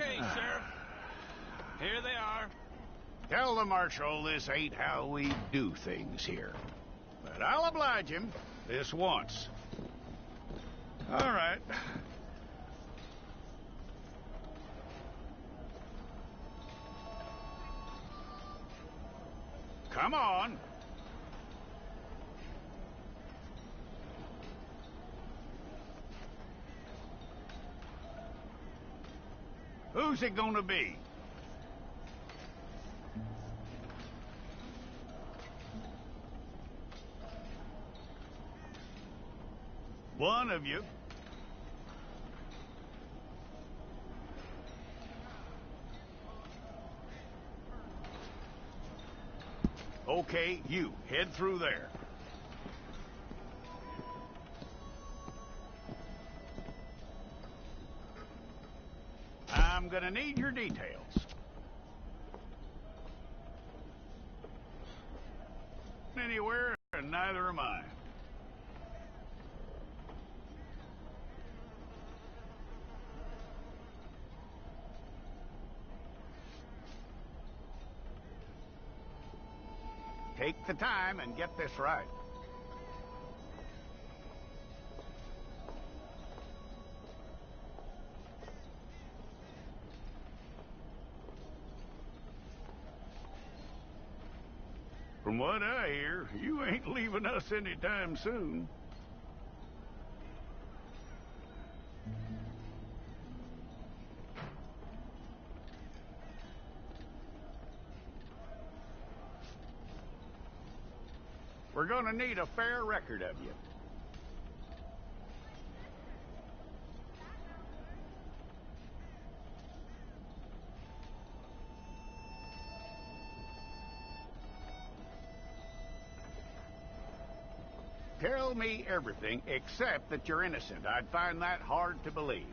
Okay, Sheriff. Here they are. Tell the Marshal this ain't how we do things here. But I'll oblige him this once. All right. Come on. Who's it gonna be? One of you. Okay, you head through there. I'm gonna need your details. Anywhere, and neither am I. Take the time and get this right. From what I hear, you ain't leaving us anytime soon. We're gonna need a fair record of you. Tell me everything except that you're innocent. I'd find that hard to believe.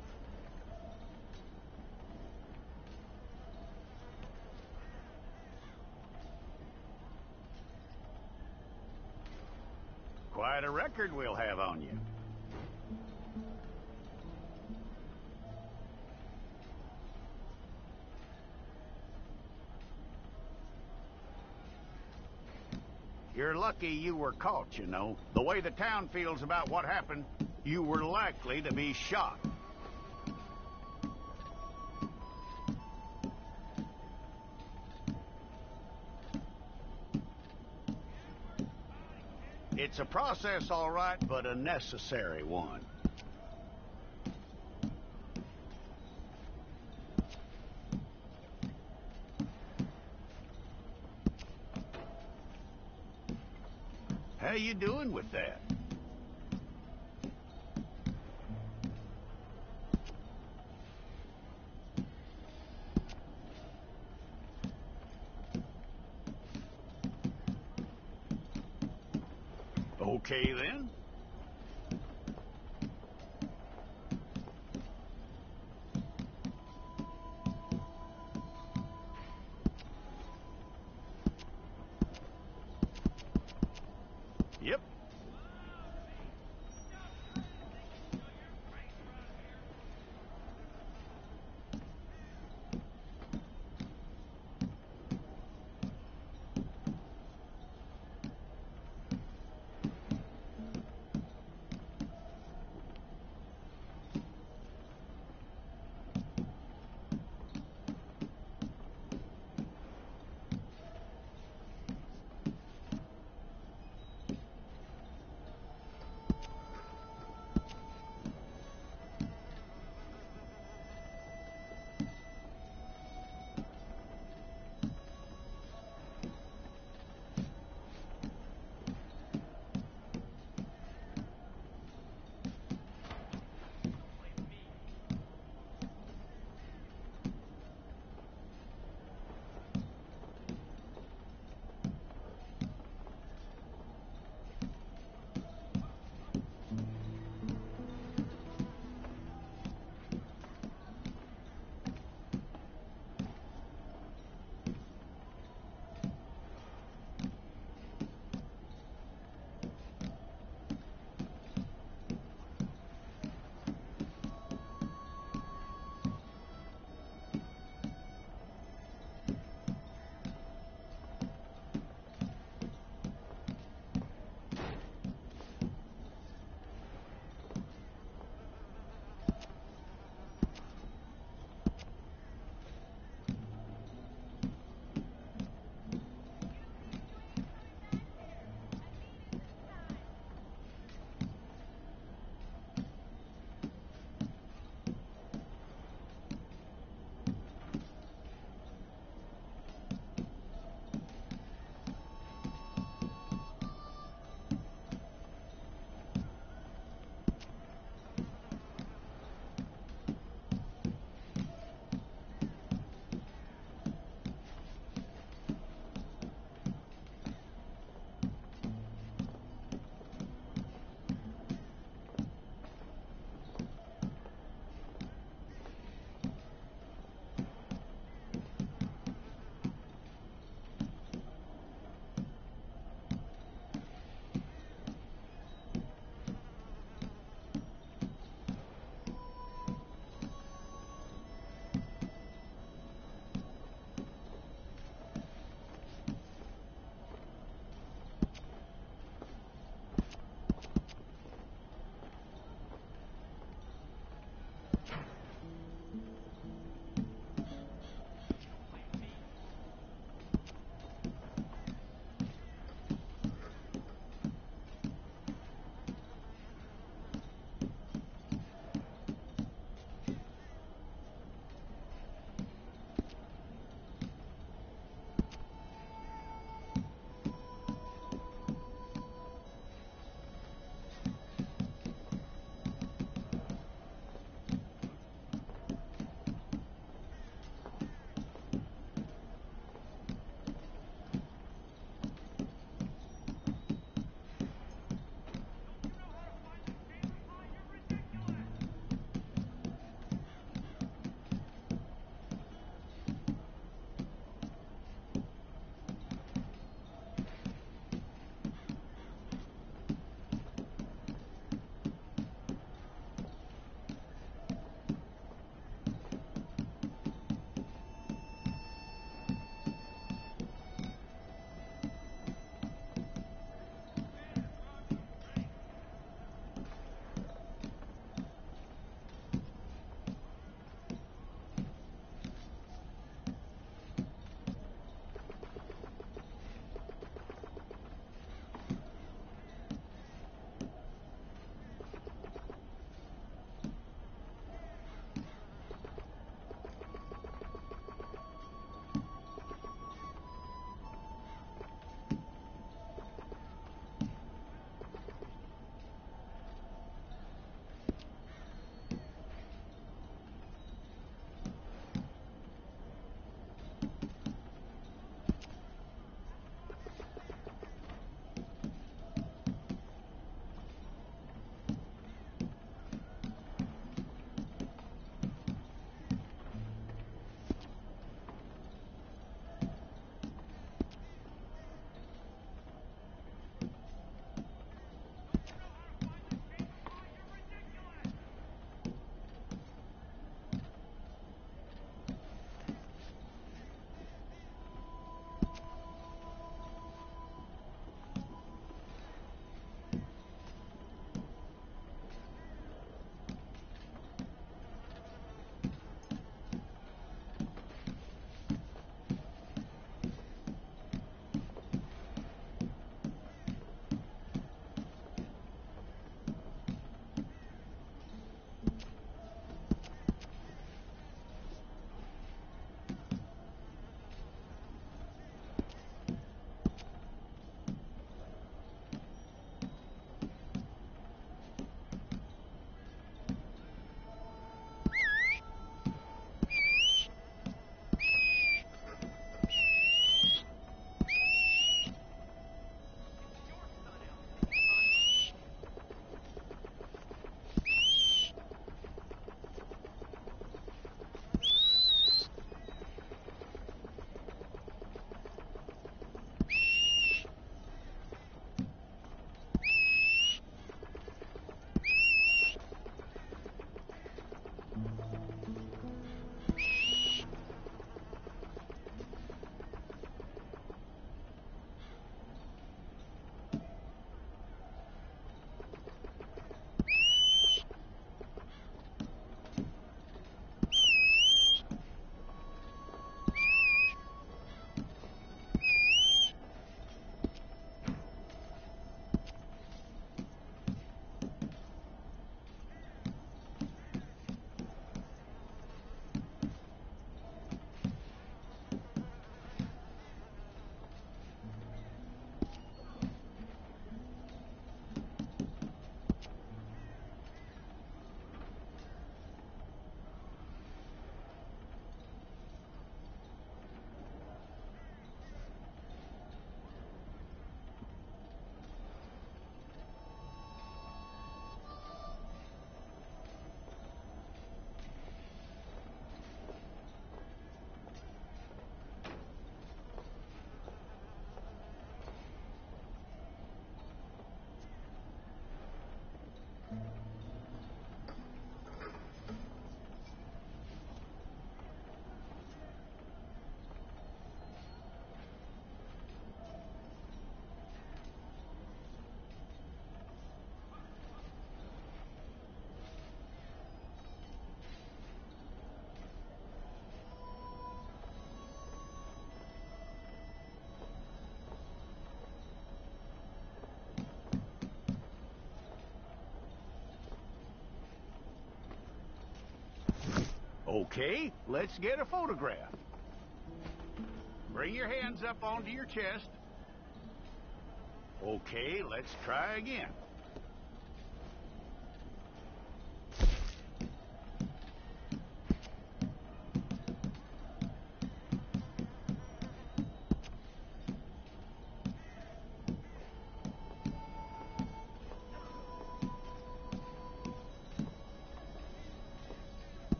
Quite a record we'll have on you. You're lucky you were caught, you know. The way the town feels about what happened, you were likely to be shot. It's a process, all right, but a necessary one. How you doing with that? Okay, then. Yep. Okay, let's get a photograph. Bring your hands up onto your chest. Okay, let's try again.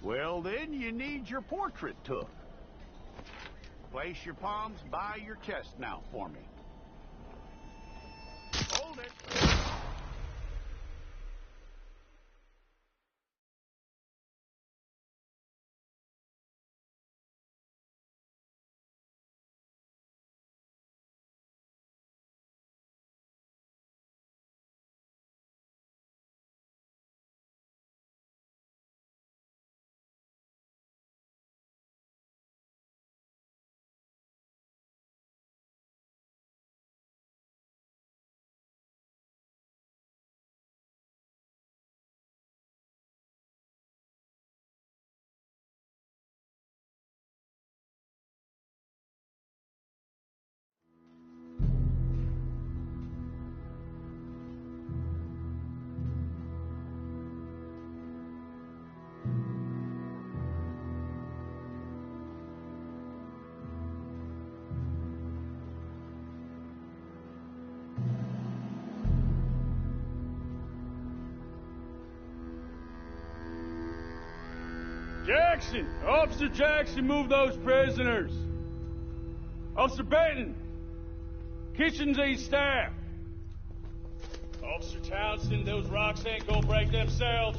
Well, then you need your portrait took. Place your palms by your chest now for me. Hold it. Jackson! Officer Jackson, move those prisoners! Officer Benton! Kitchens these staff! Officer Townsend, those rocks ain't gonna break themselves.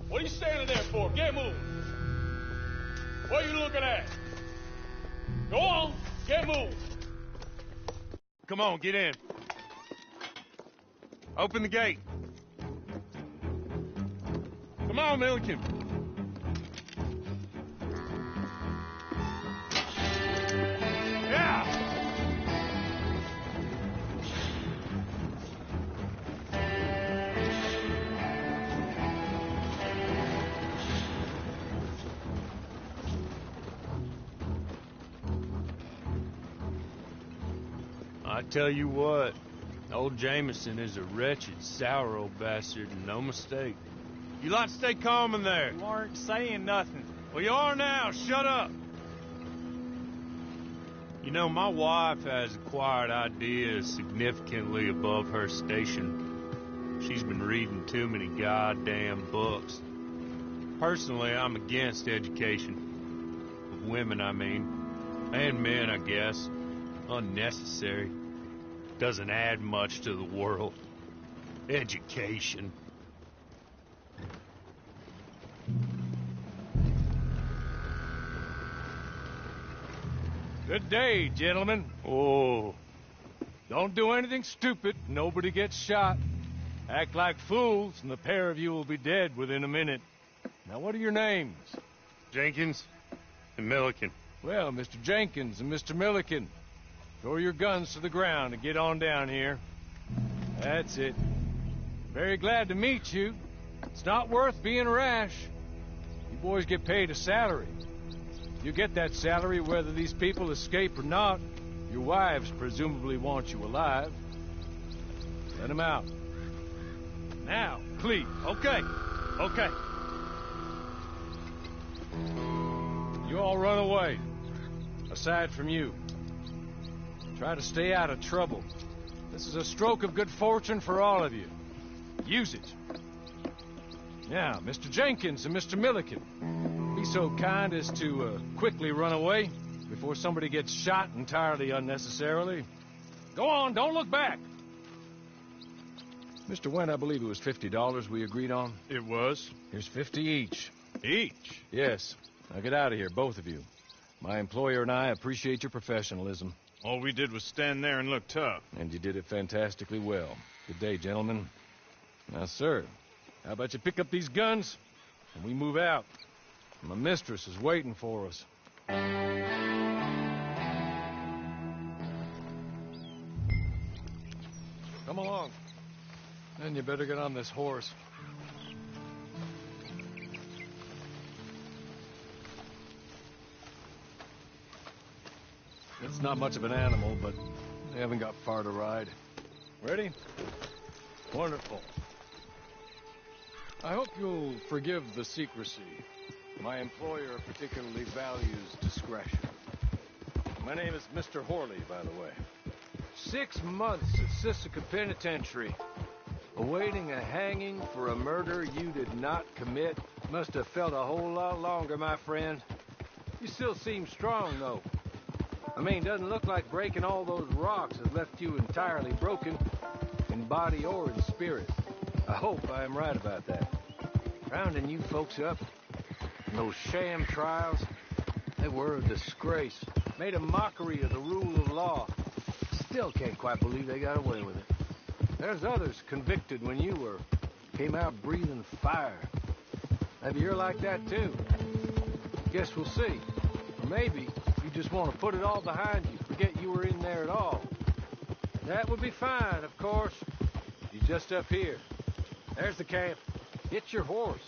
What are you standing there for? Get moving! What are you looking at? Go on, get moving! Come on, get in. Open the gate. Come on, Milliken. Yeah! I tell you what, old Jameson is a wretched, sour old bastard, and no mistake. You lot stay calm in there. You aren't saying nothing. Well, you are now. Shut up. You know, my wife has acquired ideas significantly above her station. She's been reading too many goddamn books. Personally, I'm against education. Of women, I mean. And men, I guess. Unnecessary. Doesn't add much to the world. Education. Good day, gentlemen. Oh, Don't do anything stupid. Nobody gets shot. Act like fools, and the pair of you will be dead within a minute. Now, what are your names? Jenkins and Milliken. Well, Mr. Jenkins and Mr. Milliken, throw your guns to the ground and get on down here. That's it. Very glad to meet you. It's not worth being rash. You boys get paid a salary. You get that salary whether these people escape or not. Your wives presumably want you alive. Let them out. Now, please. Okay. Okay. You all run away. Aside from you. Try to stay out of trouble. This is a stroke of good fortune for all of you. Use it. Now, Mr. Jenkins and Mr. Milliken, be so kind as to quickly run away before somebody gets shot entirely unnecessarily. Go on, don't look back. Mr. Went, I believe it was $50 we agreed on. It was. Here's 50 each. Each? Yes. Now get out of here, both of you. My employer and I appreciate your professionalism. All we did was stand there and look tough. And you did it fantastically well. Good day, gentlemen. Now, sir, how about you pick up these guns and we move out? My mistress is waiting for us. Come along. Then you better get on this horse. It's not much of an animal, but they haven't got far to ride. Ready? Wonderful. I hope you'll forgive the secrecy. My employer particularly values discretion. My name is Mr. Horley, by the way. 6 months at Sissica Penitentiary, awaiting a hanging for a murder you did not commit. Must have felt a whole lot longer, my friend. You still seem strong, though. I mean, doesn't look like breaking all those rocks has left you entirely broken, in body or in spirit. I hope I am right about that. Rounding you folks up, and those sham trials, they were a disgrace. Made a mockery of the rule of law. Still can't quite believe they got away with it. There's others convicted when you were. Came out breathing fire. Maybe you're like that too. Guess we'll see. Or maybe you just want to put it all behind you, forget you were in there at all. That would be fine, of course. You're just up here. There's the camp. Get your horse.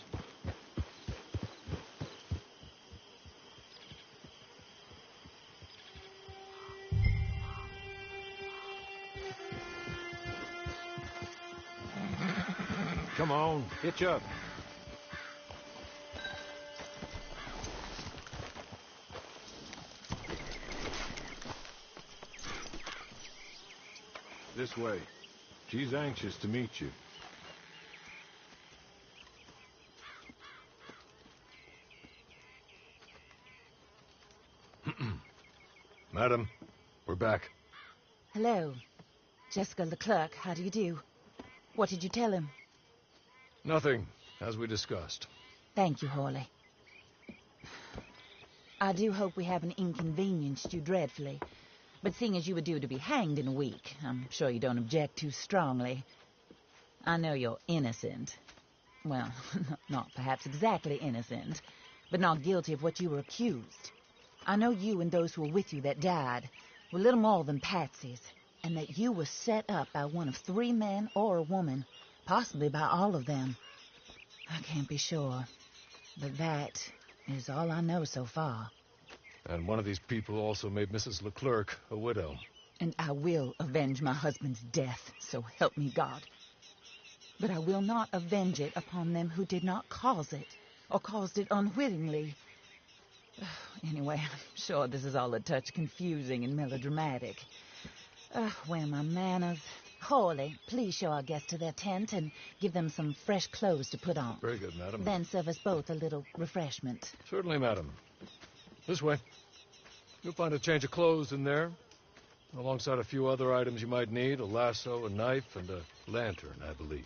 Come on, hitch up. This way. She's anxious to meet you. Madam, we're back. Hello. Jessica Leclerc, how do you do? What did you tell him? Nothing, as we discussed. Thank you, Horley. I do hope we haven't inconvenienced you dreadfully. But seeing as you were due to be hanged in a week, I'm sure you don't object too strongly. I know you're innocent. Well, not perhaps exactly innocent, but not guilty of what you were accused. I know you and those who were with you that died were little more than patsies, and that you were set up by one of 3 men or a woman, possibly by all of them. I can't be sure, but that is all I know so far. And one of these people also made Mrs. Leclerc a widow. And I will avenge my husband's death, so help me God. But I will not avenge it upon them who did not cause it, or caused it unwittingly. Anyway, I'm sure this is all a touch confusing and melodramatic. Where are my manners? Horley, please show our guests to their tent and give them some fresh clothes to put on. Very good, madam. Then serve us both a little refreshment. Certainly, madam. This way. You'll find a change of clothes in there, alongside a few other items you might need, a lasso, a knife, and a lantern, I believe.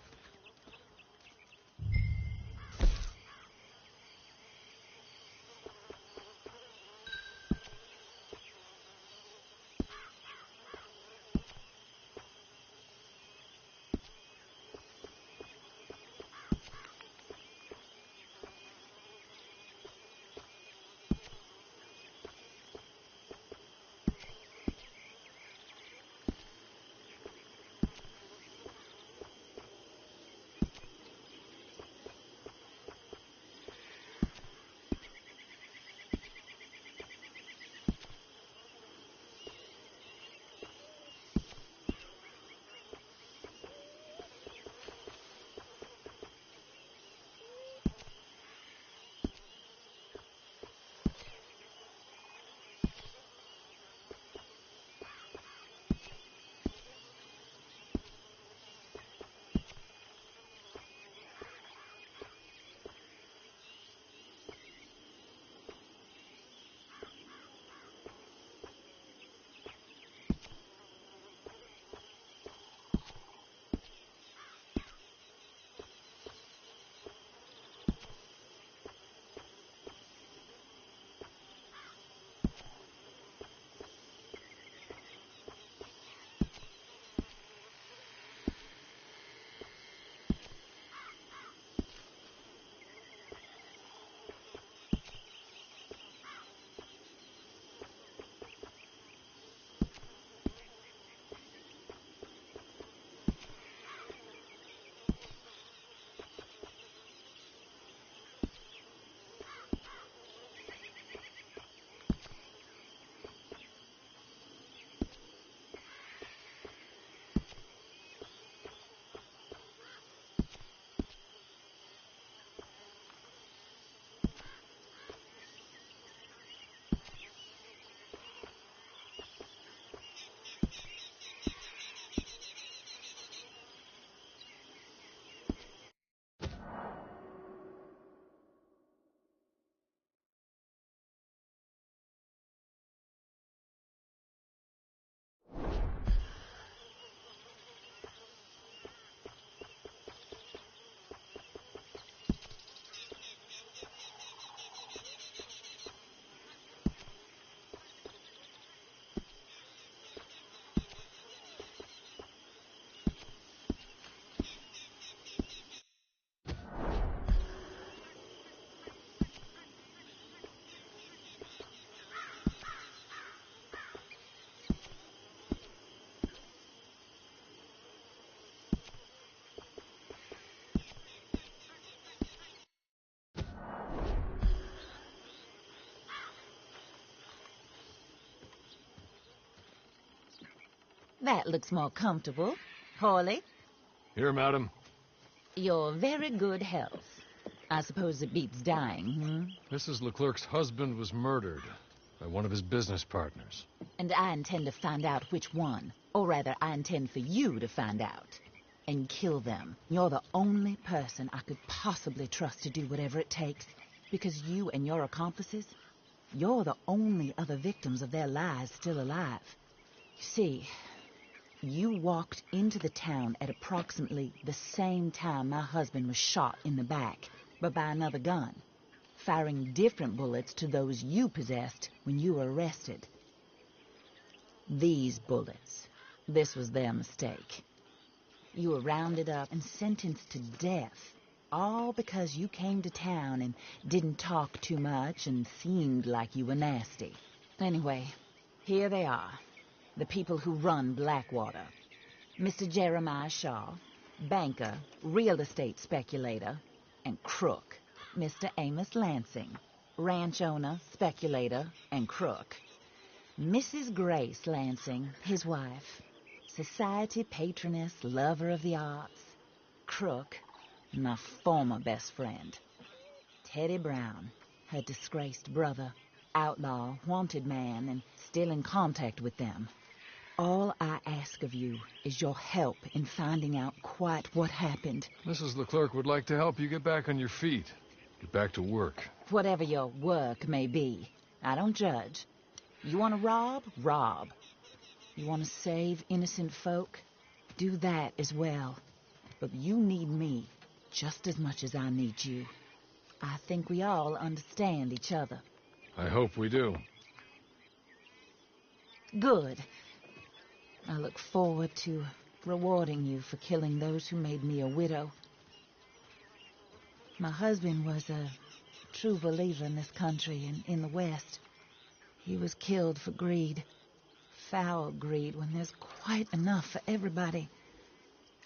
That looks more comfortable. Hawley, Here, madam. you're very good health. I suppose it beats dying, Mrs. Leclerc's husband was murdered by one of his business partners. And I intend to find out which one. Or rather, I intend for you to find out. And kill them. You're the only person I could possibly trust to do whatever it takes. Because you and your accomplices, you're the only other victims of their lies still alive. You see, you walked into the town at approximately the same time my husband was shot in the back, but by another gun, firing different bullets to those you possessed when you were arrested. These bullets, this was their mistake. You were rounded up and sentenced to death, all because you came to town and didn't talk too much and seemed like you were nasty. Anyway, here they are, the people who run Blackwater. Mr. Jeremiah Shaw, banker, real estate speculator, and crook. Mr. Amos Lansing, ranch owner, speculator, and crook. Mrs. Grace Lansing, his wife, society patroness, lover of the arts, crook, my former best friend. Teddy Brown, her disgraced brother, outlaw, wanted man, and still in contact with them. All I ask of you is your help in finding out quite what happened. Mrs. Leclerc would like to help you get back on your feet. Get back to work. Whatever your work may be, I don't judge. You want to rob? Rob. You want to save innocent folk? Do that as well. But you need me just as much as I need you. I think we all understand each other. I hope we do. Good. I look forward to rewarding you for killing those who made me a widow. My husband was a true believer in this country and in the West. He was killed for greed. Foul greed when there's quite enough for everybody.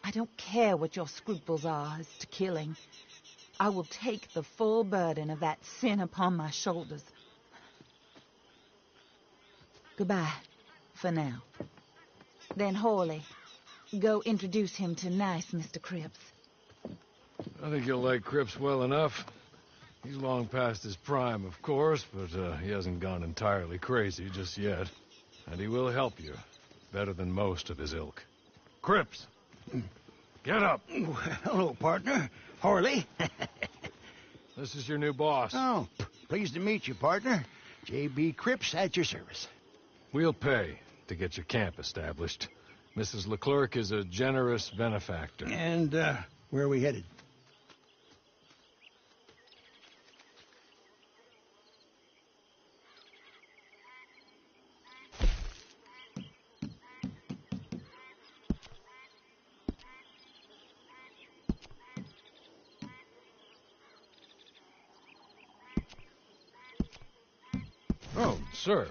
I don't care what your scruples are as to killing. I will take the full burden of that sin upon my shoulders. Goodbye, for now. Then Hawley, go introduce him to nice Mr. Cripps. I think you'll like Cripps well enough. He's long past his prime, of course, but he hasn't gone entirely crazy just yet. And he will help you, better than most of his ilk. Cripps, get up. Hello, partner. Hawley. This is your new boss. Oh, pleased to meet you, partner. J.B. Cripps at your service. We'll pay to get your camp established. Mrs. Leclerc is a generous benefactor. And, where are we headed? Oh, sir.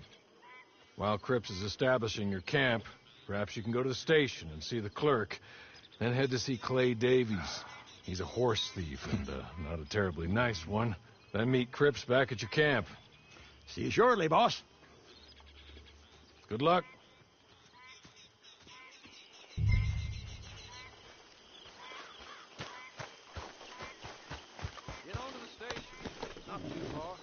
While Cripps is establishing your camp, perhaps you can go to the station and see the clerk, then head to see Clay Davies. He's a horse thief and not a terribly nice one. Then meet Cripps back at your camp. See you shortly, boss. Good luck. Get on to the station. Not too far.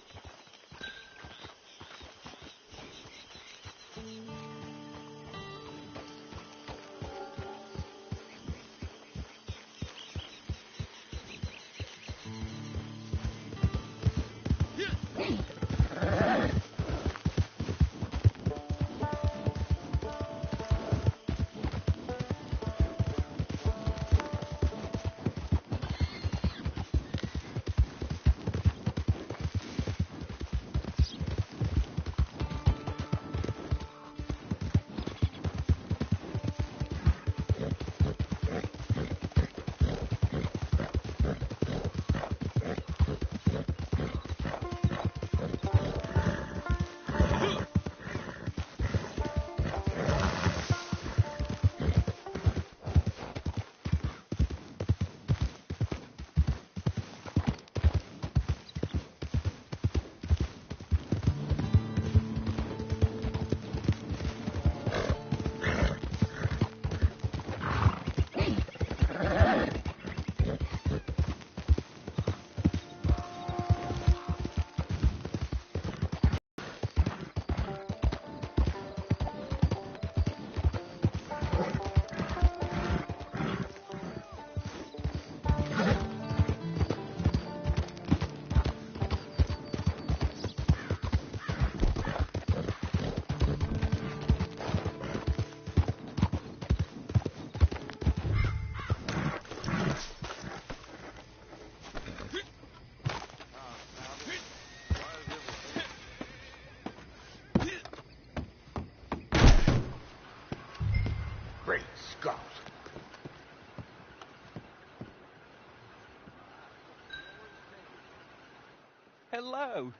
Hello.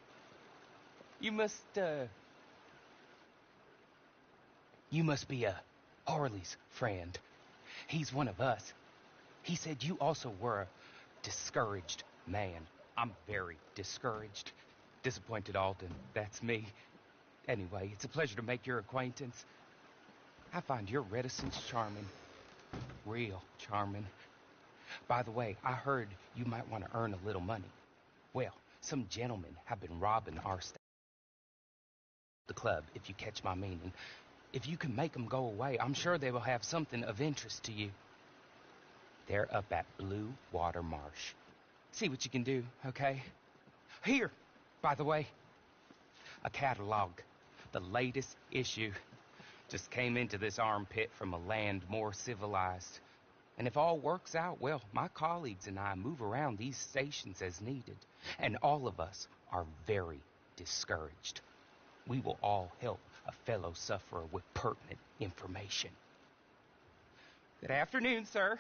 You must be Harley's friend. He's one of us. He said you also were a discouraged man. I'm very discouraged. Disappointed Alden, that's me. Anyway, it's a pleasure to make your acquaintance. I find your reticence charming. Real charming. By the way, I heard you might want to earn a little money. Well, some gentlemen have been robbing the club, if you catch my meaning. If you can make them go away, I'm sure they will have something of interest to you. They're up at Blue Water Marsh. See what you can do, okay? Here, by the way, a catalog. The latest issue. Just came into this armpit from a land more civilized. And if all works out, well, my colleagues and I move around these stations as needed. And all of us are very discouraged. We will all help a fellow sufferer with pertinent information. Good afternoon, sir.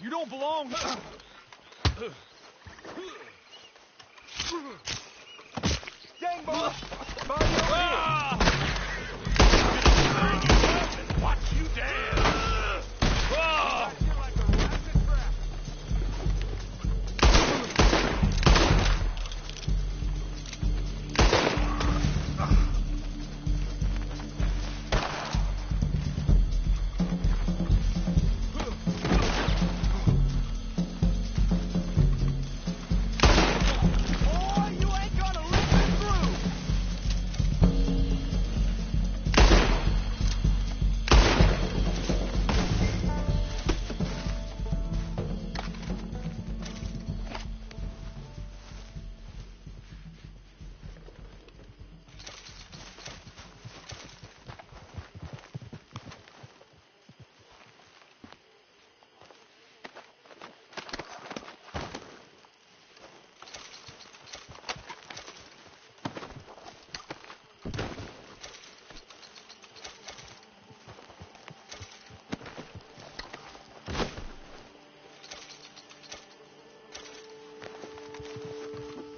You don't belong. Gang boss! Body over here! Watch you dance! You're like a rapid trap. Boy, you ain't gonna live this through!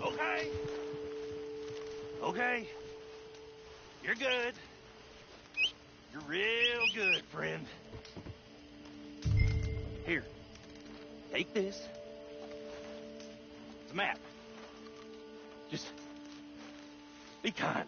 Okay. Okay. You're good. You're real good, friend. Here. Take this. It's a map. Just be kind.